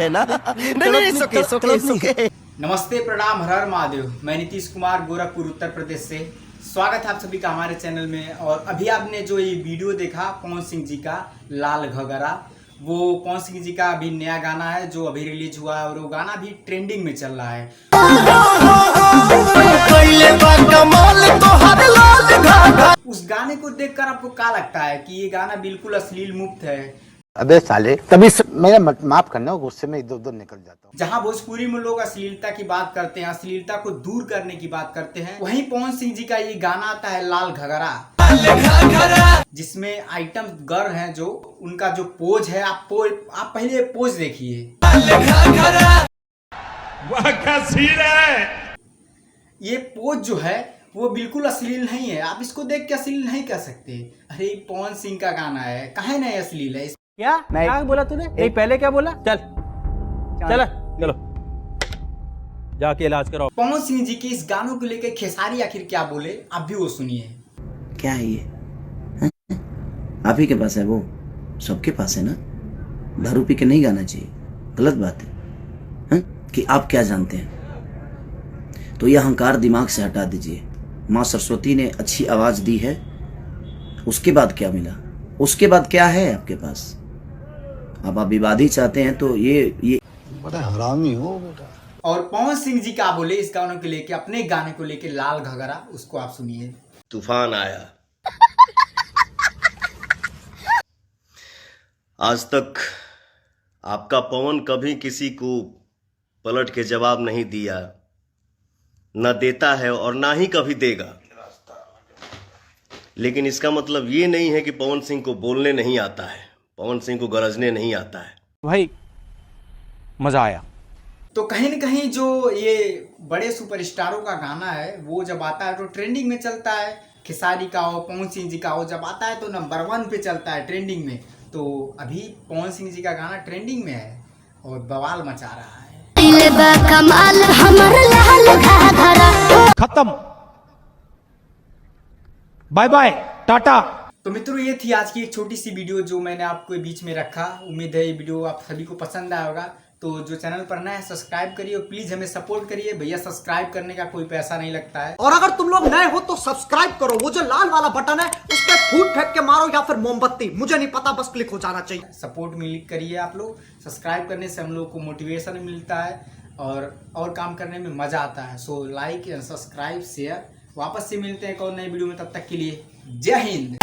है ना। नहीं, नमस्ते, प्रणाम, हर हर महादेव। मैं नीतीश कुमार, गोरखपुर, उत्तर प्रदेश से। स्वागत है आप सभी का हमारे चैनल में। और अभी आपने जो ये वीडियो देखा पवन सिंह जी का लाल घगरा, वो पवन सिंह जी का अभी नया गाना है जो अभी रिलीज हुआ है और वो गाना भी ट्रेंडिंग में चल रहा है। उस गाने को देखकर आपको क्या लगता है कि ये गाना बिल्कुल अश्लील मुक्त है? अबे साले, तभी मेरा माफ करना, गुस्से में इधर उधर निकल जाता हूँ। जहाँ भोजपुरी में लोग अश्लीलता की बात करते हैं, अश्लीलता को दूर करने की बात करते हैं, वहीं पवन सिंह जी का ये गाना आता है लाल घगरा, जिसमें आइटम गर्ल हैं जो उनका जो पोज है, आप पहले पोज देखिए। ये पोज जो है वो बिल्कुल अश्लील नहीं है। आप इसको देख के अश्लील नहीं कह सकते। अरे पवन सिंह का गाना है, काहे नहीं अश्लील है? क्या बोला तूने? नहीं, पहले क्या बोला? चलो जाके इलाज कराओ। पवन सिंह जी के इस गानों को लेकर खेसारी आखिर क्या बोले, आप भी वो सुनिए। क्या है ये? आप ही के पास है, वो सबके पास है ना। दारू पी के नहीं गाना चाहिए, गलत बात है कि आप क्या जानते हैं। तो यह अहंकार दिमाग से हटा दीजिए। माँ सरस्वती ने अच्छी आवाज दी है, उसके बाद क्या मिला? उसके बाद क्या है आपके पास? अब आप विवादी चाहते हैं तो ये बड़ा हरामी हो बेटा। और पवन सिंह जी क्या बोले इस गानों को लेके, अपने गाने को लेके लाल घगरा, उसको आप सुनिए। तूफान आया, आज तक आपका पवन कभी किसी को पलट के जवाब नहीं दिया, न देता है और ना ही कभी देगा। लेकिन इसका मतलब ये नहीं है कि पवन सिंह को बोलने नहीं आता है, पवन सिंह को गरजने नहीं आता है। भाई मजा आया। तो कहीं न कहीं जो ये बड़े सुपरस्टारों का गाना है वो जब आता है तो ट्रेंडिंग में चलता है। खेसारी का हो, पवन सिंह जी का हो, जब आता है तो नंबर 1 पे चलता है ट्रेंडिंग में। तो अभी पवन सिंह जी का गाना ट्रेंडिंग में है और बवाल मचा रहा है। खत्म, बाय बाय, टाटा। तो मित्रों, ये थी आज की एक छोटी सी वीडियो जो मैंने आपको बीच में रखा। उम्मीद है ये वीडियो आप सभी को पसंद आया होगा। तो जो चैनल पर नया है सब्सक्राइब करिए और प्लीज हमें सपोर्ट करिए। भैया सब्सक्राइब करने का कोई पैसा नहीं लगता है। और अगर तुम लोग नए हो तो सब्सक्राइब करो, वो जो लाल वाला बटन है उस पर फूट फेंक के मारो या फिर मोमबत्ती, मुझे नहीं पता, बस क्लिक हो जाना चाहिए। सपोर्ट करिए आप लोग। सब्सक्राइब करने से हम लोग को मोटिवेशन मिलता है और काम करने में मजा आता है। So like and subscribe share. वापस से मिलते हैं एक और नई वीडियो में, तब तक के लिए जय हिंद।